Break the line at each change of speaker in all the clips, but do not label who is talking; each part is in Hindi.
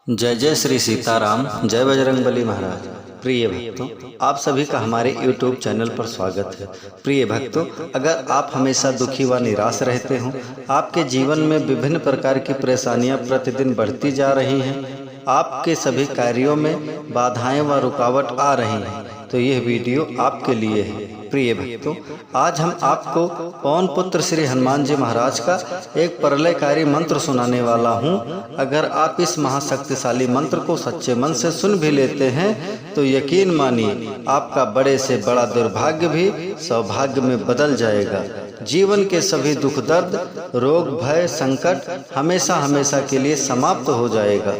जय जय श्री सीताराम, जय बजरंगबली महाराज। प्रिय भक्तों, आप सभी का हमारे YouTube चैनल पर स्वागत है। प्रिय भक्तों, अगर आप हमेशा दुखी व निराश रहते हो, आपके जीवन में विभिन्न प्रकार की परेशानियां प्रतिदिन बढ़ती जा रही हैं, आपके सभी कार्यों में बाधाएं व रुकावट आ रही हैं, तो यह वीडियो आपके लिए है। प्रिय भक्तों, आज हम आपको पवन पुत्र श्री हनुमान जी महाराज का एक प्रलयकारी मंत्र सुनाने वाला हूं। अगर आप इस महाशक्तिशाली मंत्र को सच्चे मन से सुन भी लेते हैं तो यकीन मानिए आपका बड़े से बड़ा दुर्भाग्य भी सौभाग्य में बदल जाएगा। जीवन के सभी दुख दर्द, रोग, भय, संकट हमेशा हमेशा के लिए समाप्त हो जाएगा।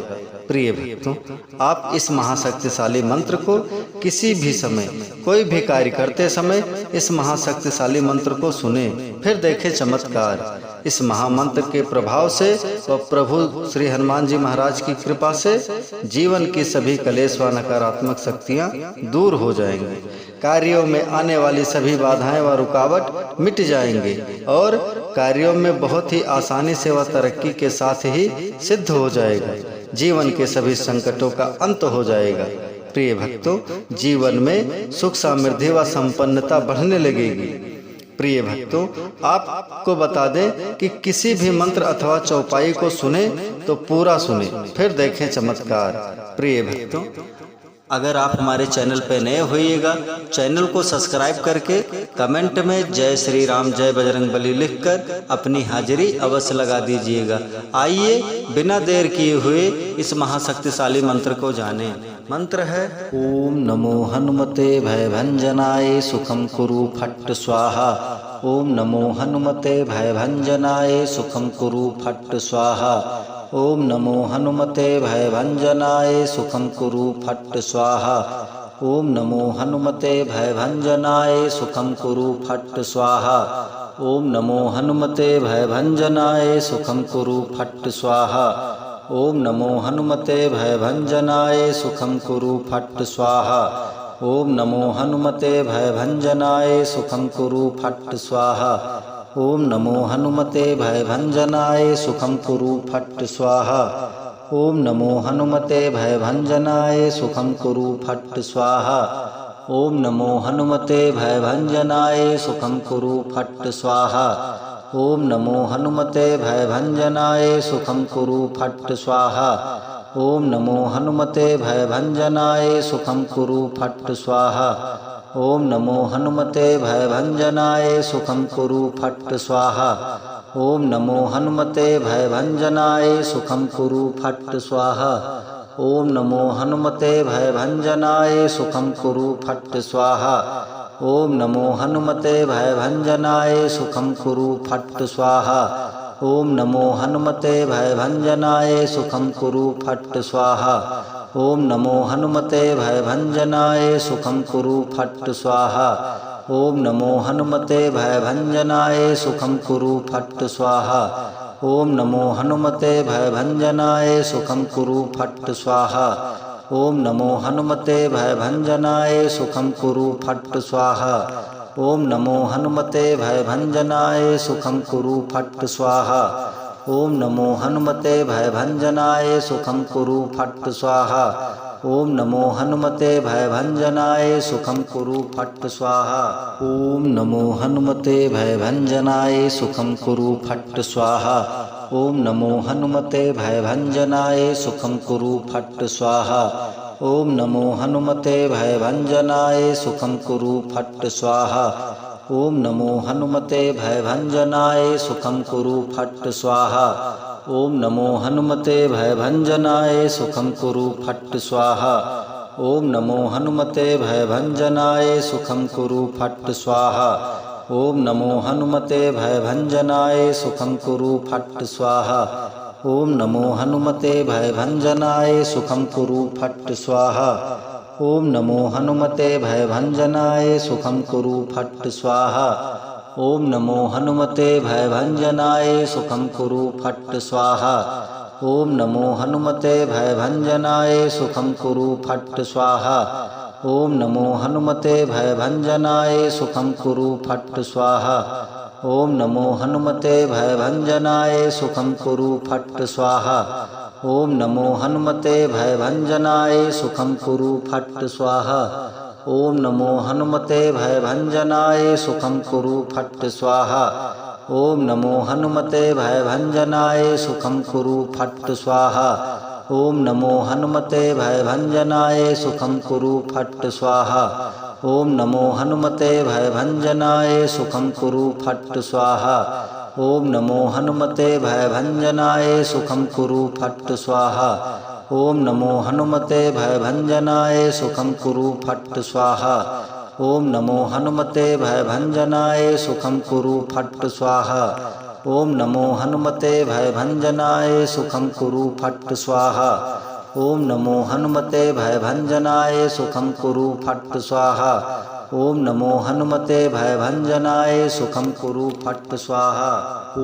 प्रिय भक्तों, आप इस महाशक्तिशाली मंत्र को किसी भी समय, कोई भी कार्य करते समय इस महाशक्तिशाली मंत्र को सुने, फिर देखें चमत्कार। इस महामंत्र के प्रभाव से व प्रभु श्री हनुमान जी महाराज की कृपा से जीवन की सभी कलेश व नकारात्मक शक्तियां दूर हो जाएंगी। कार्यों में आने वाली सभी बाधाएं व रुकावट मिट जाएंगे और कार्यों में बहुत ही आसानी से व तरक्की के साथ ही सिद्ध हो जाएगा। जीवन के सभी संकटों का अंत हो जाएगा। प्रिय भक्तों, जीवन में सुख, समृद्धि व संपन्नता बढ़ने लगेगी। प्रिय भक्तों, आपको बता दें कि किसी भी मंत्र अथवा चौपाई को सुने तो पूरा सुने, फिर देखें चमत्कार। प्रिय भक्तों, अगर आप हमारे चैनल पर नए होइएगा, चैनल को सब्सक्राइब करके कमेंट में जय श्री राम, जय बजरंगबली लिखकर अपनी हाजिरी अवश्य लगा दीजिएगा। आइए बिना देर किए हुए इस महाशक्तिशाली मंत्र को जानें। मंत्र है ओम नमो हनुमते भयभंजनाय सुखम कुरु फट्ट स्वाहा। ओम नमो हनुमते भयभंजनाय सुखम कुरु फट्ट स्वाहा। ओम नमो हनुमते भयभंजनाय सुखम कुरु फट्ट स्वाहा। ओम नमो हनुमते भयभंजनाय सुखम कुरु फट्ट स्वाहा। ओम नमो हनुमते भयभंजनाय सुखम कुरु फट्ट स्वाहा। ओम नमो हनुमते भयभंजनाय सुखम कुरु फट्ट स्वाहा। ओम नमो हनुमते भयभंजनाय सुखम कुरु फट्ट स्वाहा। ओम नमो हनुमते भयभंजनाय सुखम कुरु फट्ट स्वाहा। ओम नमो हनुमते भयभंजनाय सुखम कुरु फट्ट स्वाहा। ओम नमो हनुमते भयभंजनाय सुखम कुरु फट्ट स्वाहा। ओम नमो हनुमते भयभंजनाय सुखम कुरु फट्ट स्वाहा। ओम नमो हनुमते भयभंजनाय सुखम कुरु फट्ट स्वाहा। ओम नमो हनुमते भयभंजनाय सुखम कुरु फट्ट स्वाहा। ओम नमो हनुमते भयभंजनाय सुखम कुरु फट्ट स्वाहा। ओम नमो हनुमते भयभंजनाय सुखम कुरु फट्ट स्वाहा। ओम नमो हनुमते भयभंजनाय सुखम कुरु फट्ट स्वाहा। ओम नमो हनुमते भयभंजनाय सुखम कुरु फट्ट स्वाहा। ओम नमो हनुमते भयभंजनाय सुखम कुरु फट्ट स्वाहा। ओम नमो हनुमते भयभंजनाय सुखम कुरु फट्ट स्वाहा। ओम नमो हनुमते भयभंजनाय सुखम कुरु फट्ट स्वाहा। ओम नमो हनुमते भयभंजनाय सुखम कुरु फट्ट स्वाहा। ओम नमो हनुमते भयभंजनाय सुखम कुरु फट्ट स्वाहा। ओम नमो हनुमते भयभंजनाय सुखम कुरु फट्ट स्वाहा। ओम नमो हनुमते भयभंजनाय सुखम कुरु फट्ट स्वाहा। ओम नमो हनुमते भयभंजनाय सुखम कुरु फट्ट स्वाहा। ओम नमो हनुमते भयभंजनाय सुखम कुरु फट्ट स्वाहा। ओम नमो हनुमते भयभंजनाय सुखम कुरु फट्ट स्वाहा। ओम नमो हनुमते भयभंजनाय सुखम कुरु फट्ट स्वाहा। ओम नमो हनुमते भयभंजनाय सुखम कुरु फट्ट स्वाहा। ओम नमो हनुमते भयभंजनाय सुखम कुरु फट्ट स्वाहा। ओम नमो हनुमते भयभंजनाय सुखम कुरु फट्ट स्वाहा। ओम नमो हनुमते भयभंजनाय सुखम कुरु फट्ट स्वाहा। ओम नमो हनुमते भयभंजनाय सुखम कुरु फट्ट स्वाहा। ओम नमो हनुमते भयभंजनाय सुखम कुरु फट्ट स्वाहा। ओम नमो हनुमते भयभंजनाय सुखम कुरु फट्ट स्वाहा। ओम नमो हनुमते भयभंजनाय सुखम कुरु फट्ट स्वाहा। ओम नमो हनुमते भयभंजनाय सुखम कुरु फट्ट स्वाहा। ओम नमो हनुमते भयभंजनाय सुखं कुरु फट् स्वाहा। ओम नमो हनुमते भयभंजनाय सुखं कुरु फट् स्वाहा। ओम नमो हनुमते भयभंजनाय सुखं कुरु फट् स्वाहा। ओम नमो हनुमते भयभंजनाय सुखं कुरु फट् स्वाहा। ओम नमो हनुमते भयभंजनाय सुखं कुरु फट् स्वाहा। ओम नमो हनुमते भयभंजनाय सुखं कुरु फट् स्वाहा। ओम नमो हनुमते भयभंजनाय सुखं कुरु फट् स्वाहा। ओम नमो हनुमते भयभंजनाय सुखं कुरु फट् स्वाहा। ओम नमो हनुमते भयभंजनाय सुखं कुरु फट् स्वाहा। ओम नमो हनुमते भयभंजनाय सुखं कुरु फट् स्वाहा। ओम नमो हनुमते भयभंजनाय सुखं कुरु फट् स्वाहा।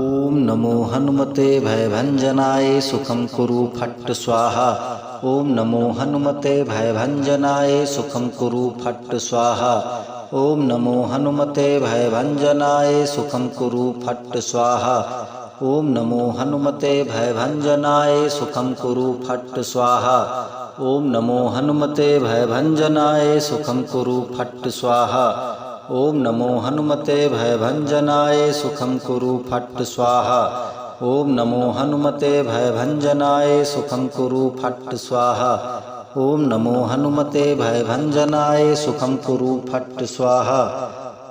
ओम नमो हनुमते भयभंजनाय सुखं कुरु फट् स्वाहा। ओम नमो हनुमते भयभंजनाय सुखं कुरु फट् स्वाहा। ओम नमो हनुमते भयभंजनाय सुखं कुरु फट् स्वाहा। ओम नमो हनुमते भयभंजनाय सुखं कुरु फट् स्वाहा। ओम नमो हनुमते भयभंजनाय सुखं कुरु फट् स्वाहा। ओम नमो हनुमते भयभंजनाय सुखं कुरु फट् स्वाहा। ओम नमो हनुमते भयभंजनाय सुखं कुरु फट् स्वाहा। ओम नमो हनुमते भयभंजनाय सुखं कुरु फट् स्वाहा।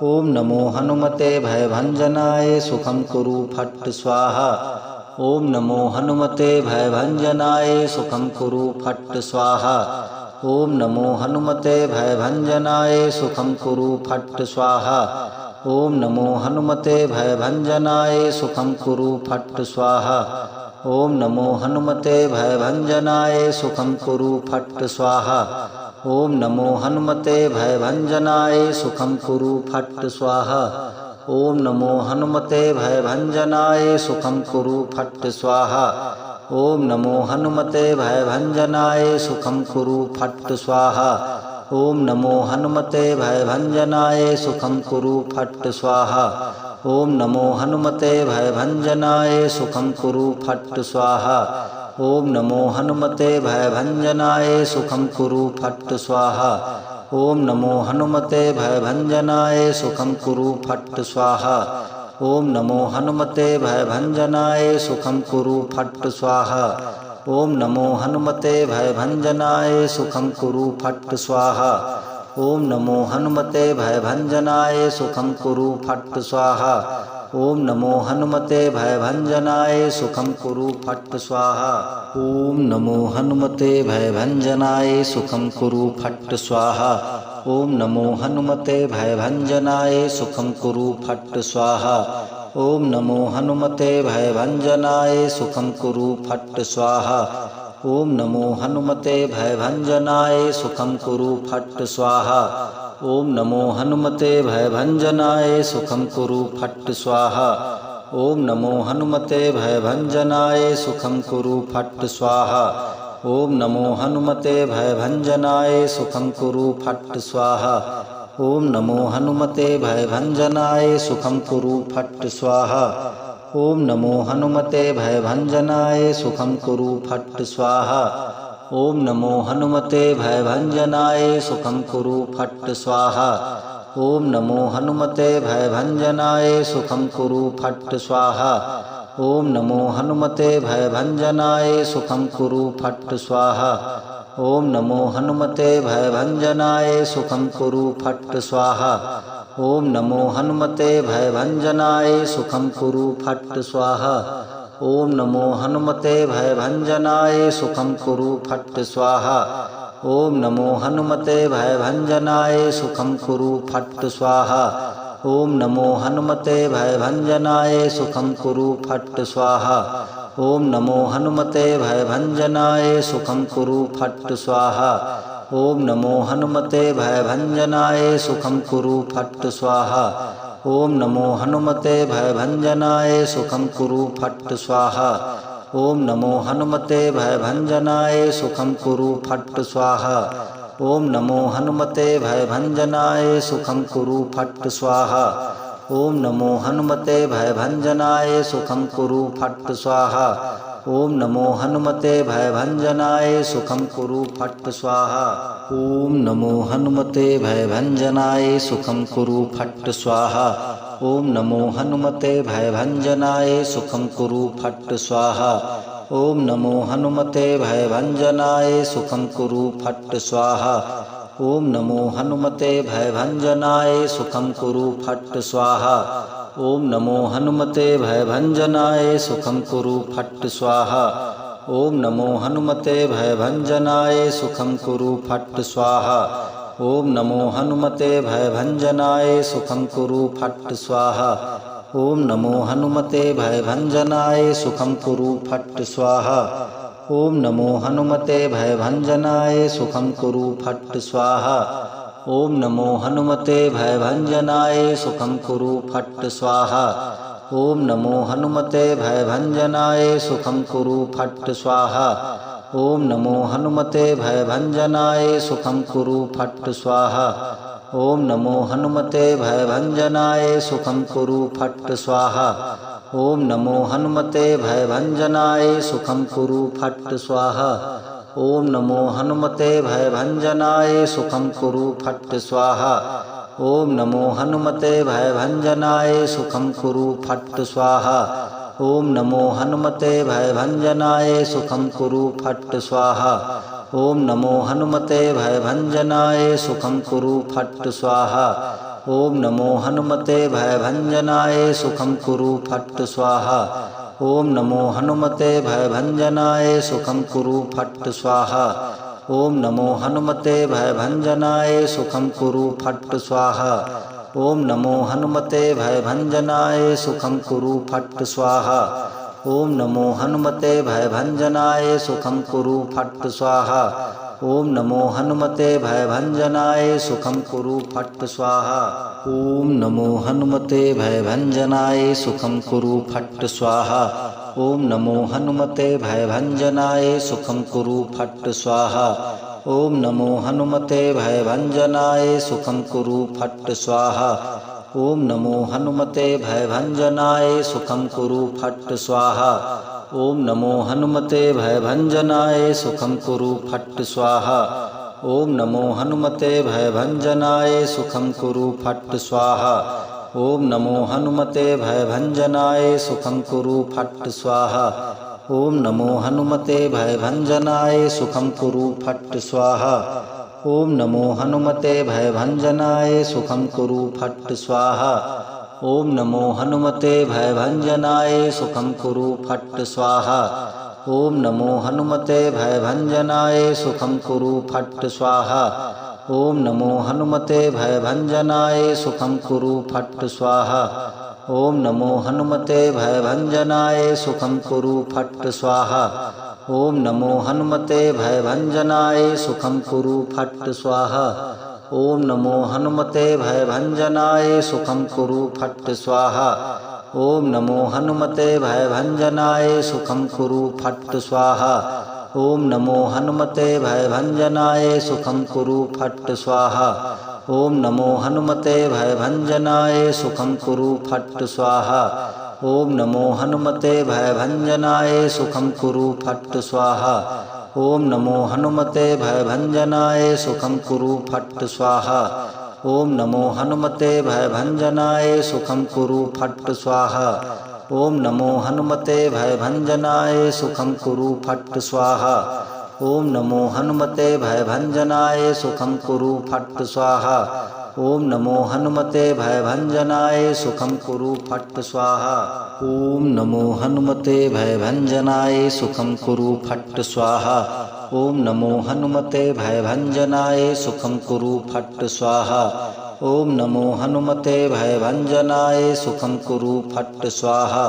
ओम नमो हनुमते भयभंजनाय सुखं कुरु फट् स्वाहा। ओम नमो हनुमते भयभंजनाय सुखं कुरु फट् स्वाहा। ओम नमो हनुमते भयभंजनाय सुखं कुरु फट् स्वाहा। ओम नमो हनुमते भयभंजनाय सुखं कुरु फट् स्वाहा। ओम नमो हनुमते भयभंजनाय सुखं कुरु फट् स्वाहा। ओम नमो हनुमते भयभंजनाय सुखं कुरु फट् स्वाहा। ओम नमो हनुमते भयभंजनाय सुखं कुरु फट् स्वाहा। ओम नमो हनुमते भयभंजनाय सुखं कुरु फट् स्वाहा। ओम नमो हनुमते भयभंजनाय सुखं कुरु फट् स्वाहा। ओम नमो हनुमते भयभंजनाय सुखं कुरु फट् स्वाहा। ओम नमो हनुमते भयभंजनाय सुखं कुरु फट् स्वाहा। ओम नमो हनुमते भयभंजनाय सुखं कुरु फट् स्वाहा। ओम नमो हनुमते भयभंजनाय सुखं कुरु फट् स्वाहा। ओम नमो हनुमते भयभंजनाय सुखं कुरु फट् स्वाहा। ओम नमो हनुमते भयभंजनाय सुखं कुरु फट् स्वाहा। ओम नमो हनुमते भयभंजनाय सुखं कुरु फट् स्वाहा। ओम नमो हनुमते भयभंजनाय सुखं कुरु फट् स्वाहा। ओम नमो हनुमते भयभंजनाय सुखं कुरु फट् स्वाहा। ओम नमो हनुमते भयभंजनाय सुखं कुरु फट् स्वाहा। ओम नमो हनुमते भयभंजनाय सुखं कुरु फट् स्वाहा। ओम नमो हनुमते भयभंजनाय सुखं कुरु फट् स्वाहा। ओम नमो हनुमते भयभंजनाय सुखं कुरु फट् स्वाहा। ओम नमो हनुमते भयभंजनाय सुखं कुरु फट् स्वाहा। ओम नमो हनुमते भयभंजनाय सुखं कुरु फट् स्वाहा। ओम नमो हनुमते भयभंजनाय सुखं कुरु फट् स्वाहा। ओम नमो हनुमते भयभंजनाय सुखं कुरु फट् स्वाहा। ओम नमो हनुमते भयभंजनाय सुखं कुरु फट् स्वाहा। ओम नमो हनुमते भयभंजनाय सुखं कुरु फट् स्वाहा। ओम नमो हनुमते भयभंजनाय सुखं कुरु फट् स्वाहा। ओम नमो हनुमते भयभंजनाय सुखं कुरु फट् स्वाहा। ओम नमो हनुमते भयभंजनाय सुखं कुरु फट् स्वाहा। ओम नमो हनुमते भयभंजनाय सुखं कुरु फट् स्वाहा। ओम नमो हनुमते भयभंजनाय सुखं कुरु फट् स्वाहा। ओम नमो हनुमते भयभंजनाय सुखं कुरु फट् स्वाहा। ओम नमो हनुमते भयभंजनाय सुखं कुरु फट् स्वाहा। ओम नमो हनुमते भयभंजनाय सुखं कुरु फट् स्वाहा। ओम नमो हनुमते भयभंजनाय सुखं कुरु फट् स्वाहा। ओम नमो हनुमते भयभंजनाय सुखं कुरु फट् स्वाहा। ओम नमो हनुमते भयभंजनाय सुखं कुरु फट् स्वाहा। ओम नमो हनुमते भयभंजनाय सुखं कुरु फट् स्वाहा। ओम नमो हनुमते भयभंजनाय सुखं कुरु फट् स्वाहा। ओम नमो हनुमते भयभंजनाय सुखं कुरु फट् स्वाहा। ओम नमो हनुमते भयभंजनाय सुखं कुरु फट् स्वाहा। ओम नमो हनुमते भयभंजनाय सुखं कुरु फट् स्वाहा। ओम नमो हनुमते भयभंजनाय सुखं कुरु फट् स्वाहा। ओम नमो हनुमते भयभंजनाय सुखं कुरु फट् स्वाहा। ओम नमो हनुमते भयभंजनाय सुखं कुरु फट् स्वाहा। ओम नमो हनुमते भयभंजनाय सुखं कुरु फट् स्वाहा। ओम नमो हनुमते भयभंजनाय सुखं कुरु फट् स्वाहा। ओम नमो हनुमते भयभंजनाय सुखं कुरु फट् स्वाहा। ओम नमो हनुमते भयभंजनाय सुखं कुरु फट् स्वाहा। ओम नमो हनुमते भयभंजनाय सुखं कुरु फट् स्वाहा। ओम नमो हनुमते भयभंजनाय सुखं कुरु फट् स्वाहा। ओम नमो हनुमते भयभंजनाय सुखं कुरु फट् स्वाहा। ओम नमो हनुमते भयभंजनाय सुखं कुरु फट् स्वाहा। ओम नमो हनुमते भयभंजनाय सुखं कुरु फट् स्वाहा। ओम नमो हनुमते भयभंजनाय सुखं कुरु फट् स्वाहा। ओम नमो हनुमते भयभंजनाय सुखं कुरु फट् स्वाहा। ओम नमो हनुमते भयभंजनाय सुखं कुरु फट् स्वाहा। ओम नमो हनुमते भयभंजनाय सुखं कुरु फट् स्वाहा। ओम नमो हनुमते भयभंजनाय सुखं कुरु फट् स्वाहा। ओम नमो हनुमते भयभंजनाय सुखं कुरु फट् स्वाहा। ओम नमो हनुमते भयभंजनाय सुखं कुरु फट् स्वाहा। ओम नमो हनुमते भयभंजनाय सुखं कुरु फट् स्वाहा। ओम नमो हनुमते भयभंजनाय सुखं कुरु फट् स्वाहा। ओम नमो हनुमते भयभंजनाय सुखं कुरु फट् स्वाहा। ओम नमो हनुमते भयभंजनाय सुखं कुरु फट् स्वाहा। ओम नमो हनुमते भयभंजनाय सुखं कुरु फट् स्वाहा। ओम नमो हनुमते भयभंजनाय सुखं कुरु फट् स्वाहा। ओम नमो हनुमते भयभंजनाय सुखं कुरु फट् स्वाहा। ओम नमो हनुमते भयभंजनाय सुखं कुरु फट् स्वाहा। ओम नमो हनुमते भयभंजनाय सुखं कुरु फट् स्वाहा। ओम नमो हनुमते भयभंजनाय सुखं कुरु फट् स्वाहा। ओम नमो हनुमते भयभंजनाय सुखं कुरु फट् स्वाहा। ओम नमो हनुमते भयभंजनाय सुखं कुरु फट् स्वाहा। ओम नमो हनुमते भयभंजनाय सुखं कुरु फट् स्वाहा। ओम नमो हनुमते भयभंजनाय सुखं कुरु फट् स्वाहा। ओम नमो हनुमते भयभंजनाय सुखं कुरु फट् स्वाहा। ओम नमो हनुमते भयभंजनाय सुखं कुरु फट् स्वाहा। ओम नमो हनुमते भयभंजनाय सुखं कुरु फट् स्वाहा। ओम नमो हनुमते भयभंजनाय सुखं कुरु फट् स्वाहा। ओम नमो हनुमते भयभंजनाय सुखं कुरु फट् स्वाहा। ओम नमो हनुमते भयभंजनाय सुखं कुरु फट् स्वाहा। ओम नमो हनुमते भयभंजनाय सुखं कुरु फट् स्वाहा। ओम नमो हनुमते भयभंजनाय सुखं कुरु फट् स्वाहा। ओम नमो हनुमते भयभंजनाय सुखं कुरु फट् स्वाहा। ओम नमो हनुमते भयभंजनाय सुखं कुरु फट् स्वाहा। ओम नमो हनुमते भयभंजनाय सुखं कुरु फट् स्वाहा। ओम नमो हनुमते भयभंजनाय सुखं कुरु फट् स्वाहा। ओम नमो हनुमते भयभंजनाय सुखं कुरु फट् स्वाहा। ओम नमो हनुमते भयभंजनाय सुखं कुरु फट् स्वाहा।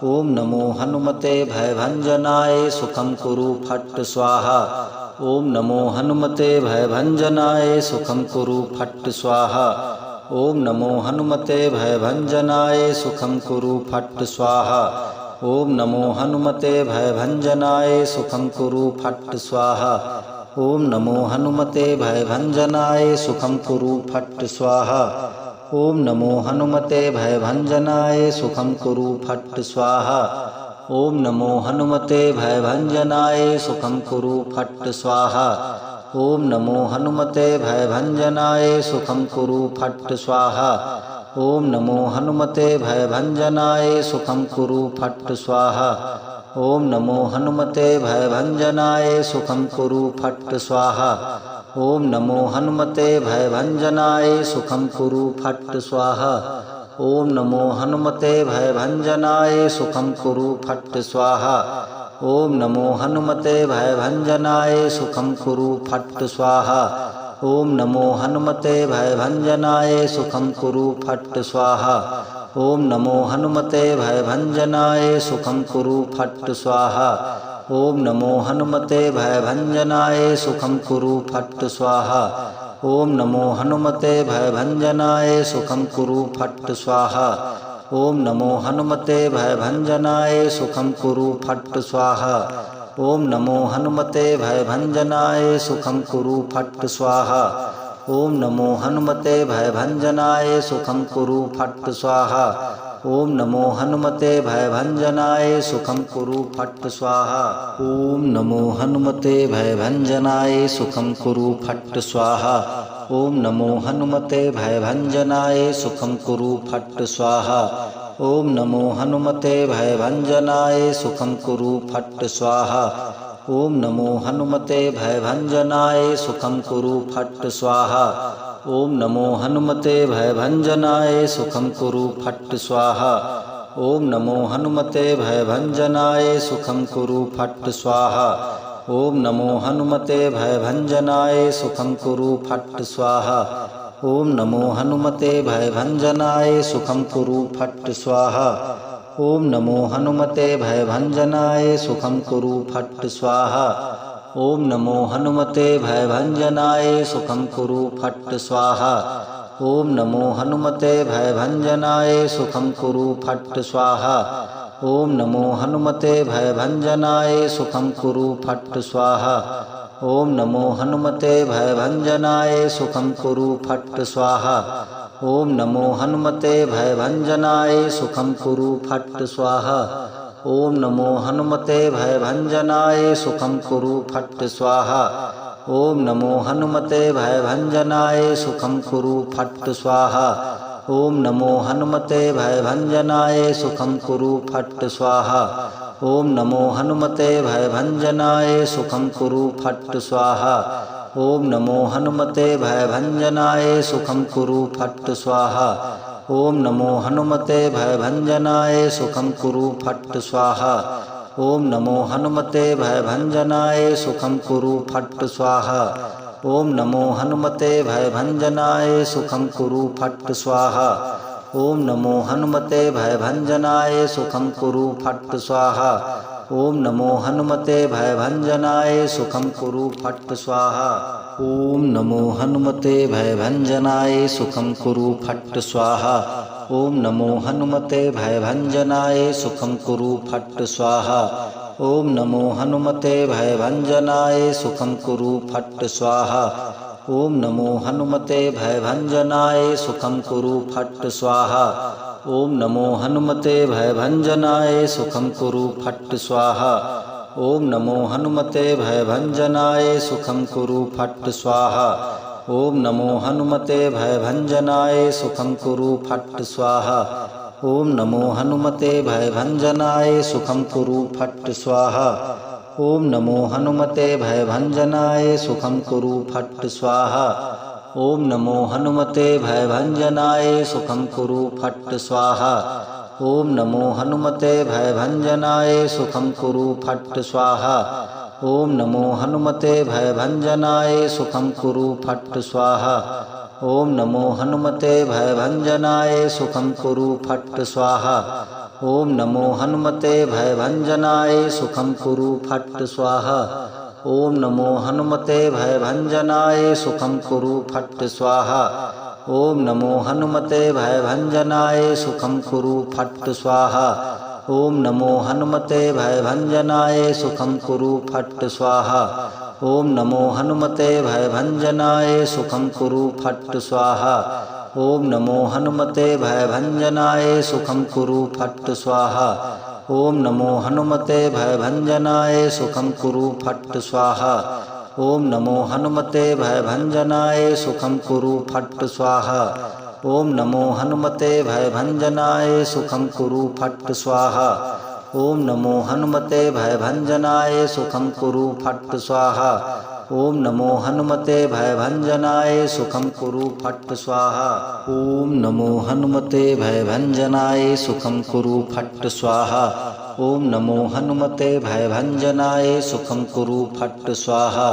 ओम नमो हनुमते भयभंजनाय सुखं कुरु फट् स्वाहा। ओम नमो हनुमते भयभंजनाय सुखं कुरु फट् स्वाहा। ओम नमो हनुमते भयभंजनाय सुखं कुरु फट् स्वाहा। ओम नमो हनुमते भयभंजनाय सुखं कुरु फट् स्वाहा। ओम नमो हनुमते भयभंजनाय सुखं कुरु फट् स्वाहा। ओम नमो हनुमते भयभंजनाय सुखम कुरु फट् स्वाहा। ओम नमो हनुमते भयभंजनाय सुखम कुरु फट् स्वाहा। ओम नमो हनुमते भयभंजनाय सुखम कुरु फट् स्वाहा। ओम नमो हनुमते भयभंजनाय सुखम कुरु फट् स्वाहा। ओम नमो हनुमते भयभंजनाय सुखम कुरु फट् स्वाहा। ओम नमो हनुमते भयभंजनाय सुखम कुरु फट् स्वाहा। ओम नमो हनुमते भयभंजनाय सुखम कुरु फट् स्वाहा। ओम नमो हनुमते भयभंजनाय सुखम कुरु फट् स्वाहा। ओम नमो हनुमते भयभंजनाय सुखम कुरु फट् स्वाहा। ओम नमो हनुमते भयभंजनाय सुखम कुरु फट् स्वाहा। ओम नमो हनुमते भयभंजनाय सुखम कुरु फट् स्वाहा। ओम नमो हनुमते भयभंजनाय सुखम कुरु फट् स्वाहा। ओम नमो हनुमते भयभंजनाय सुखम कुरु फट् स्वाहा। ओम नमो हनुमते भयभंजनाय सुखम कुरु फट् स्वाहा। ओम नमो हनुमते भयभंजनाय सुखम कुरु फट् स्वाहा। ओम नमो हनुमते भयभंजनाय सुखम कुरु फट् स्वाहा। ओम नमो हनुमते भयभंजनाय सुखम कुरु फट् स्वाहा। ओम नमो हनुमते भयभंजनाय सुखम कुरु फट् स्वाहा। ओम नमो हनुमते भयभंजनाय सुखम कुरु फट् स्वाहा। ओम नमो हनुमते भयभंजनाय सुखम कुरु फट् स्वाहा। ओम नमो हनुमते भयभंजनाय सुखम कुरु फट् स्वाहा। ओम नमो हनुमते भयभंजनाय सुखम कुरु फट् स्वाहा। ओम नमो हनुमते भयभंजनाय सुखम कुरु फट् स्वाहा। ओम नमो हनुमते भयभंजनाय सुखम कुरु फट् स्वाहा। ओम नमो हनुमते भयभंजनाय सुखम कुरु फट् स्वाहा। ओम नमो हनुमते भयभंजनाय सुखम कुरु फट् स्वाहा। ओम नमो हनुमते भयभंजनाय सुखम कुरु फट् स्वाहा। ओम नमो हनुमते भयभंजनाय सुखम कुरु फट् स्वाहा। ओम नमो हनुमते भयभंजनाय सुखम कुरु फट् स्वाहा। ओम नमो हनुमते भयभंजनाय सुखम कुरु फट् स्वाहा। ओम नमो हनुमते भयभंजनाय सुखम कुरु फट् स्वाहा। ओम नमो हनुमते भयभंजनाय सुखम कुरु फट् स्वाहा। ओम नमो हनुमते भयभंजनाय सुखम कुरु फट् स्वाहा। ओम नमो हनुमते भयभंजनाय सुखम कुरु फट् स्वाहा। ओम नमो हनुमते भयभंजनाय सुखम कुरु फट् स्वाहा। ओम नमो हनुमते भयभंजनाय सुखम कुरु फट् स्वाहा। ओम नमो हनुमते भयभंजनाय सुखम कुरु फट् स्वाहा। ओम नमो हनुमते भयभंजनाय सुखम कुरु फट् स्वाहा। ओम नमो हनुमते भयभंजनाय सुखम कुरु फट् स्वाहा। ओम नमो हनुमते भयभंजनाय सुखम कुरु फट् स्वाहा। ओम नमो हनुमते भयभंजनाय सुखम कुरु फट् स्वाहा। ओम नमो हनुमते भयभंजनाय सुखम कुरु फट् स्वाहा। ओम नमो हनुमते भयभंजनाय सुखम कुरु फट् स्वाहा। ओम नमो हनुमते भयभंजनाय सुखम कुरु फट् स्वाहा। ओम नमो हनुमते भयभंजनाय सुखम कुरु फट् स्वाहा। ओम नमो हनुमते भयभंजनाय सुखम कुरु फट् स्वाहा। ओम नमो हनुमते भयभंजनाय सुखम कुरु फट् स्वाहा। ओम नमो हनुमते भयभंजनाय सुखम कुरु फट् स्वाहा। ओम नमो हनुमते भयभंजनाय सुखम कुरु फट् स्वाहा। ओम नमो हनुमते भयभंजनाय सुखम कुरु फट् स्वाहा। ओम नमो हनुमते भयभंजनाय सुखम कुरु फट् स्वाहा। ओम नमो हनुमते भयभंजनाय सुखम कुरु फट् स्वाहा। ओम नमो हनुमते भयभंजनाय सुखम कुरु फट् स्वाहा। ओम नमो हनुमते भयभंजनाय सुखम कुरु फट् स्वाहा। ओम नमो हनुमते भयभंजनाय सुखम कुरु फट् स्वाहा। ओम नमो हनुमते भयभंजनाय सुखम कुरु फट् स्वाहा। ओम नमो हनुमते भयभंजनाय सुखम कुरु फट् स्वाहा। ओम नमो हनुमते भयभंजनाय सुखम कुरु फट् स्वाहा। ओम नमो हनुमते भयभंजनाय सुखम कुरु फट् स्वाहा। ओम नमो हनुमते भयभंजनाय सुखम कुरु फट् स्वाहा। ओम नमो हनुमते भयभंजनाय सुखम कुरु फट् स्वाहा। ओम नमो हनुमते भयभंजनाय सुखम कुरु फट् स्वाहा। ओम नमो हनुमते भयभंजनाय सुखम कुरु फट् स्वाहा। ओम नमो हनुमते भयभंजनाय सुखम कुरु फट् स्वाहा। ओम नमो हनुमते भयभंजनाय सुखम कुरु फट् स्वाहा। ओम नमो हनुमते भयभंजनाय सुखम कुरु फट् स्वाहा।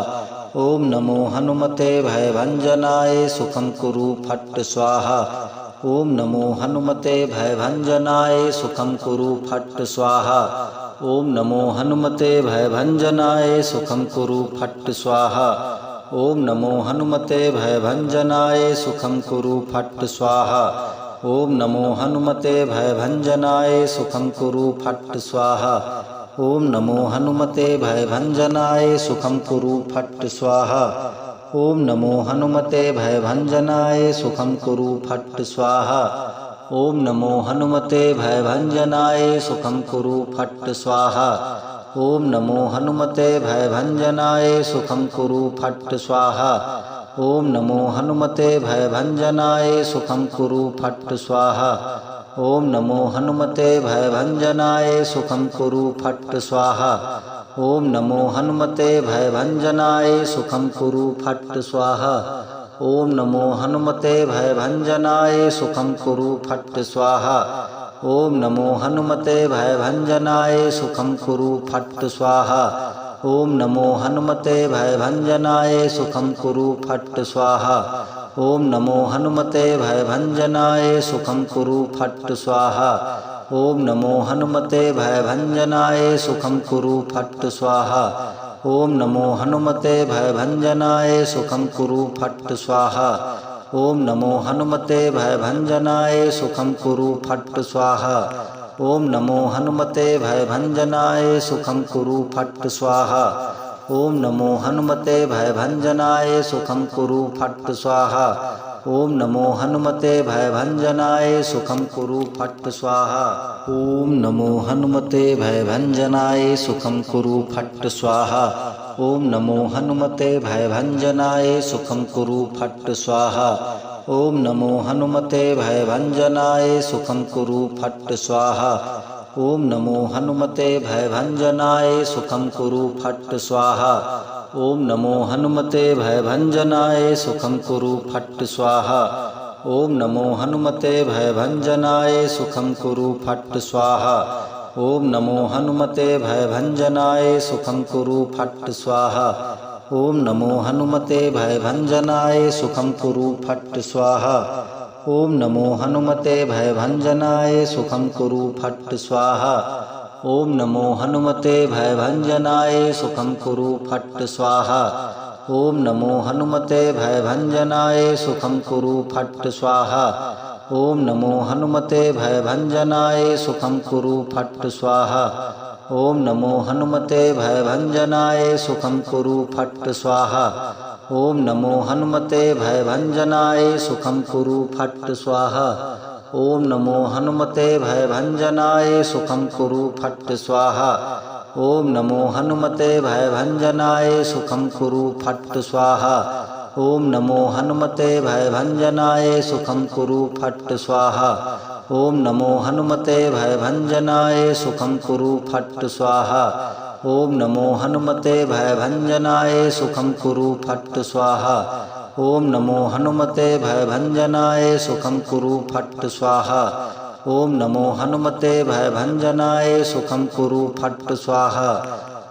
ओम नमो हनुमते भयभंजनाय सुखम कुरु फट् स्वाहा। ओम नमो हनुमते भयभंजनाय सुखम कुरु फट् स्वाहा। ओम नमो हनुमते भयभंजनाय सुखम कुरु फट् स्वाहा। ओम नमो हनुमते भयभंजनाय सुखम कुरु फट् स्वाहा। ओम नमो हनुमते भयभंजनाय सुखम कुरु फट् स्वाहा। ओम नमो हनुमते भयभंजनाय सुखम कुरु फट् स्वाहा। ओम नमो हनुमते भयभंजनाय सुखम कुरु फट् स्वाहा। ओम नमो हनुमते भयभंजनाय सुखम कुरु फट् स्वाहा। ओम नमो हनुमते भयभंजनाय सुखम कुरु फट् स्वाहा। ओम नमो हनुमते भयभंजनाय सुखम कुरु फट् स्वाहा। ओम नमो हनुमते भयभंजनाय सुखम कुरु फट् स्वाहा। ओम नमो हनुमते भयभंजनाय सुखम कुरु फट् स्वाहा। ओम नमो हनुमते भयभंजनाय सुखम कुरु फट् स्वाहा। ओम नमो हनुमते भयभंजनाय सुखम कुरु फट् स्वाहा। ओम नमो हनुमते भयभंजनाय सुखम कुरु फट् स्वाहा। ओम नमो हनुमते भयभंजनाय सुखम कुरु फट् स्वाहा। ओम नमो हनुमते भयभंजनाय सुखम कुरु फट् स्वाहा। ओम नमो हनुमते भयभंजनाय सुखम कुरु फट् स्वाहा। ओम नमो हनुमते भयभंजनाय सुखम कुरु फट् स्वाहा। ओम नमो हनुमते भयभंजनाय सुखम कुरु फट् स्वाहा। ओम नमो हनुमते भयभंजनाय सुखम कुरु फट् स्वाहा। ओम नमो हनुमते भयभंजनाय सुखम कुरु फट् स्वाहा। ओम नमो हनुमते भयभंजनाय सुखम कुरु फट् स्वाहा। ओम नमो हनुमते भयभंजनाय सुखम कुरु फट् स्वाहा। ओम नमो हनुमते भयभंजनाय सुखम कुरु फट् स्वाहा। ओम नमो हनुमते भयभंजनाय सुखम कुरु फट् स्वाहा। ओम नमो हनुमते भयभंजनाय सुखम कुरु फट् स्वाहा। ओम नमो हनुमते भयभंजनाय सुखम कुरु फट् स्वाहा। ओम नमो हनुमते भयभंजनाय सुखम कुरु फट् स्वाहा। ओम नमो हनुमते भयभंजनाय सुखम कुरु फट् स्वाहा। ओम नमो हनुमते भयभंजनाय सुखम कुरु फट् स्वाहा। ओम नमो हनुमते भयभंजनाय सुखम कुरु फट् स्वाहा। ओम नमो हनुमते भयभंजनाय सुखम कुरु फट् स्वाहा। ओम नमो हनुमते भयभंजनाय सुखम कुरु फट् स्वाहा। ओम नमो हनुमते भयभंजनाय सुखम कुरु फट् स्वाहा। ओम नमो हनुमते भयभंजनाय सुखम कुरु फट् स्वाहा। ओम नमो हनुमते भयभंजनाय सुखम कुरु फट् स्वाहा। ओम नमो हनुमते भयभंजनाय सुखम कुरु फट् स्वाहा। ओम नमो हनुमते भयभंजनाय सुखम कुरु फट् स्वाहा। ओम नमो हनुमते भयभंजनाय सुखम कुरु फट् स्वाहा। ओम नमो हनुमते भयभंजनाय सुखम कुरु फट् स्वाहा। ओम नमो हनुमते भयभंजनाय सुखम कुरु फट् स्वाहा। ओम नमो हनुमते भयभंजनाय सुखम कुरु फट् स्वाहा।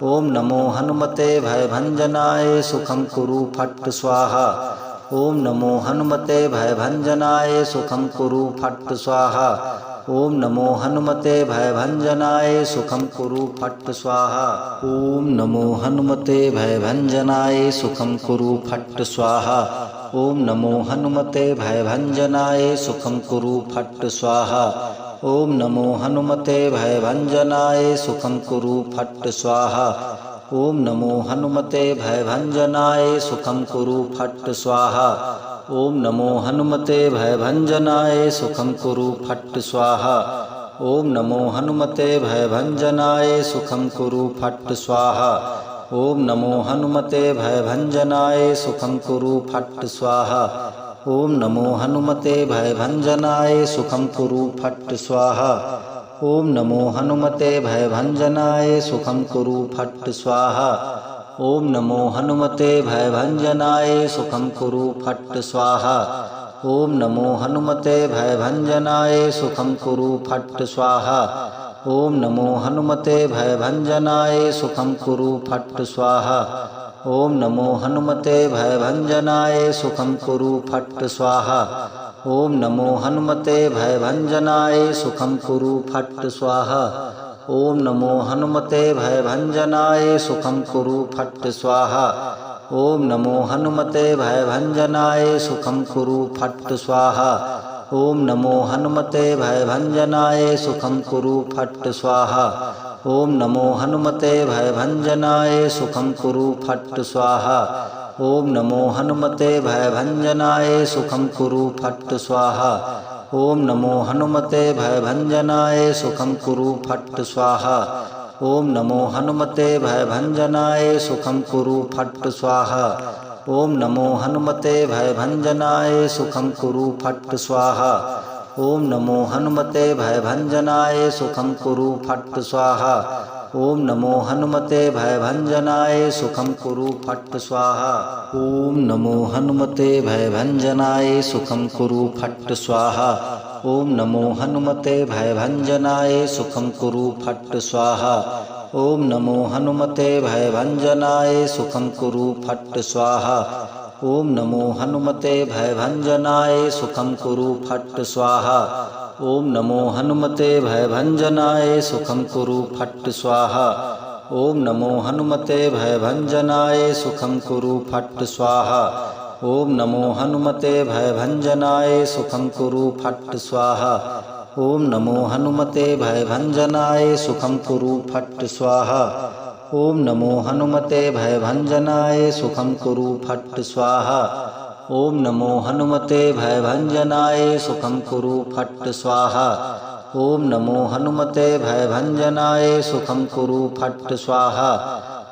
ओम नमो हनुमते भयभंजनाय सुखम कुरु फट् स्वाहा। ओम नमो हनुमते भयभंजनाय सुखम कुरु फट् स्वाहा। ओम नमो हनुमते भयभंजनाय सुखम कुरु फट् स्वाहा। ओम नमो हनुमते भयभंजनाय सुखम कुरु फट् स्वाहा। ओम नमो हनुमते भयभंजनाय सुखम कुरु फट् स्वाहा। ओम नमो हनुमते भयभंजनाय सुखम कुरु फट् स्वाहा। ओम नमो हनुमते भयभंजनाय सुखम कुरु फट् स्वाहा। ओम नमो हनुमते भयभंजनाय सुखं कुरु फट् स्वाहा। ओम नमो हनुमते भयभंजनाय सुखं कुरु फट् स्वाहा। ओम नमो हनुमते भयभंजनाय सुखं कुरु फट् स्वाहा। ओम नमो हनुमते भयभंजनाय सुखं कुरु फट् स्वाहा। ओम नमो हनुमते भयभंजनाय सुखं कुरु फट् स्वाहा। ओम नमो हनुमते भयभंजनाय सुखं कुरु फट् स्वाहा। ओम नमो हनुमते भयभंजनाय सुखं कुरु फट् स्वाहा। ओम नमो हनुमते भयभंजनाय सुखं कुरु फट् स्वाहा। ओम नमो हनुमते भयभंजनाय सुखं कुरु फट् स्वाहा। ओम नमो हनुमते भयभंजनाय सुखं कुरु फट् स्वाहा। ओम नमो हनुमते भयभंजनाय सुखं कुरु फट् स्वाहा। ओम नमो हनुमते भयभंजनाय सुखं कुरु फट् स्वाहा। ओम नमो हनुमते भयभंजनाय सुखं कुरु फट् स्वाहा। ओम नमो हनुमते भयभंजनाय सुखं कुरु फट् स्वाहा। ओम नमो हनुमते भयभंजनाय सुखं कुरु फट् स्वाहा। ओम नमो हनुमते भयभंजनाय सुखं कुरु फट् स्वाहा। ओम नमो हनुमते भयभंजनाय सुखं कुरु फट् स्वाहा। ओम नमो हनुमते भयभंजनाय सुखं कुरु फट् स्वाहा। ओम नमो हनुमते भयभंजनाय सुखं कुरु फट् स्वाहा। ओम नमो हनुमते भयभंजनाय सुखं कुरु फट् स्वाहा। ओम नमो हनुमते भयभंजनाय सुखं कुरु फट् स्वाहा। ओम नमो हनुमते भयभंजनाय सुखं कुरु फट् स्वाहा। ओम नमो हनुमते भयभंजनाय सुखं कुरु फट् स्वाहा। ओम नमो हनुमते भयभंजनाय सुखं कुरु फट् स्वाहा। ओम नमो हनुमते भयभंजनाय सुखं कुरु फट् स्वाहा। ओम नमो हनुमते भयभंजनाय सुखं कुरु फट् स्वाहा। ओम नमो हनुमते भयभंजनाय सुखं कुरु फट् स्वाहा। ओम नमो हनुमते भयभंजनाय सुखं कुरु फट् स्वाहा। ओम नमो हनुमते भयभंजनाय सुखं कुरु फट् स्वाहा। ओम नमो हनुमते भयभंजनाय सुखं कुरु फट् स्वाहा। ओम नमो हनुमते भयभंजनाय सुखं कुरु फट् स्वाहा।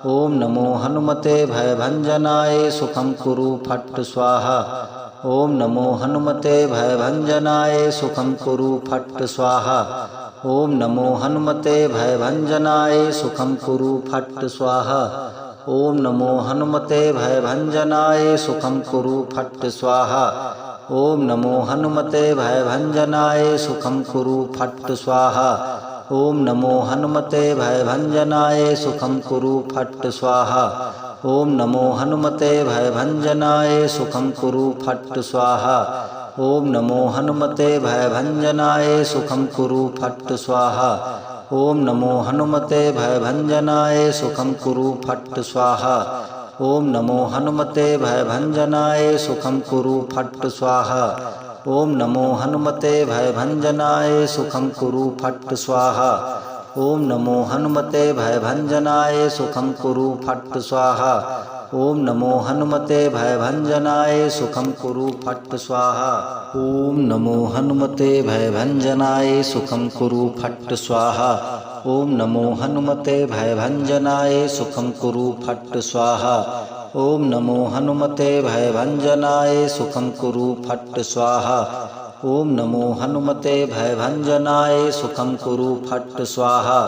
ओम नमो हनुमते भयभंजनाय सुखं कुरु फट् स्वाहा। ओम नमो हनुमते भयभंजनाय सुखं कुरु फट् स्वाहा। ओम नमो हनुमते भयभंजनाय सुखं कुरु फट् स्वाहा। ओम नमो हनुमते भयभंजनाय सुखं कुरु फट् स्वाहा। ओम नमो हनुमते भयभंजनाय सुखं कुरु फट् स्वाहा। ओम नमो हनुमते भयभंजनाय सुखं कुरु फट् स्वाहा। ओम नमो हनुमते भयभंजनाय सुखं कुरु फट् स्वाहा। ओम नमो हनुमते भयभंजनाय सुखं कुरु फट् स्वाहा। ओम नमो हनुमते भयभंजनाय सुखं कुरु फट् स्वाहा। ओम नमो हनुमते भयभंजनाय सुखं कुरु फट् स्वाहा। ओम नमो हनुमते भयभंजनाय सुखं कुरु फट् स्वाहा। ओम नमो हनुमते भयभंजनाय सुखं कुरु फट् स्वाहा। ओम नमो हनुमते भयभंजनाय सुखं कुरु फट् स्वाहा। ओम नमो हनुमते भयभंजनाय सुखं कुरु फट् स्वाहा। ओम नमो हनुमते भयभंजनाय सुखं कुरु फट् स्वाहा। ओम नमो हनुमते भयभंजनाय सुखं कुरु फट् स्वाहा। ओम नमो हनुमते भयभंजनाय सुखं कुरु फट् स्वाहा।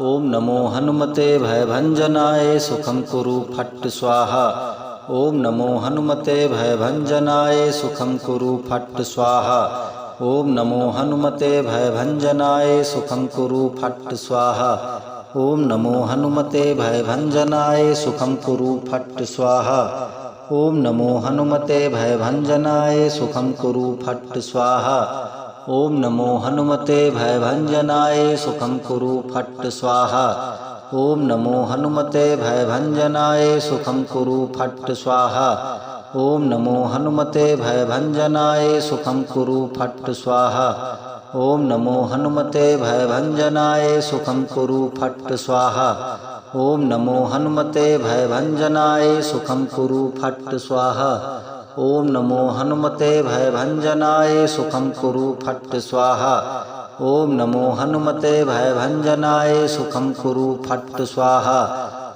ओम नमो हनुमते भयभंजनाय सुखं कुरु फट् स्वाहा। ओम नमो हनुमते भयभंजनाय सुखं कुरु फट् स्वाहा। ओम नमो हनुमते भयभंजनाय सुखं कुरु फट् स्वाहा। ओम नमो हनुमते भयभंजनाय सुखं कुरु फट् स्वाहा। ओम नमो हनुमते भयभंजनाय सुखं कुरु फट् स्वाहा। ओम नमो हनुमते भयभंजनाय सुखं कुरु फट् स्वाहा। ओम नमो हनुमते भयभंजनाय सुखं कुरु फट् स्वाहा। ओम नमो हनुमते भयभंजनाय सुखं कुरु फट् स्वाहा। ओम नमो हनुमते भयभंजनाय सुखं कुरु फट् स्वाहा। ओम नमो हनुमते भयभंजनाय सुखं कुरु फट् स्वाहा। ओम नमो हनुमते भयभंजनाय सुखम कुरु फट् स्वाहा। ओम नमो हनुमते भयभंजनाय सुखम कुरु फट् स्वाहा।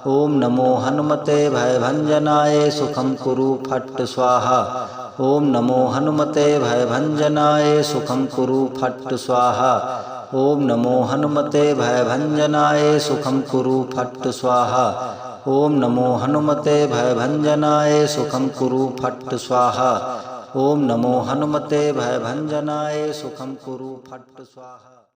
ओम नमो हनुमते भयभंजनाय सुखम कुरु फट् स्वाहा। ओम नमो हनुमते भयभंजनाय सुखम कुरु फट् स्वाहा। ओम नमो हनुमते भयभंजनाय सुखम कुरु फट् स्वाहा। ओम नमो हनुमते भयभंजनाय सुखम कुरु फट् स्वाहा। ओम नमो हनुमते भयभंजनाय सुखम कुरु फट् स्वाहा।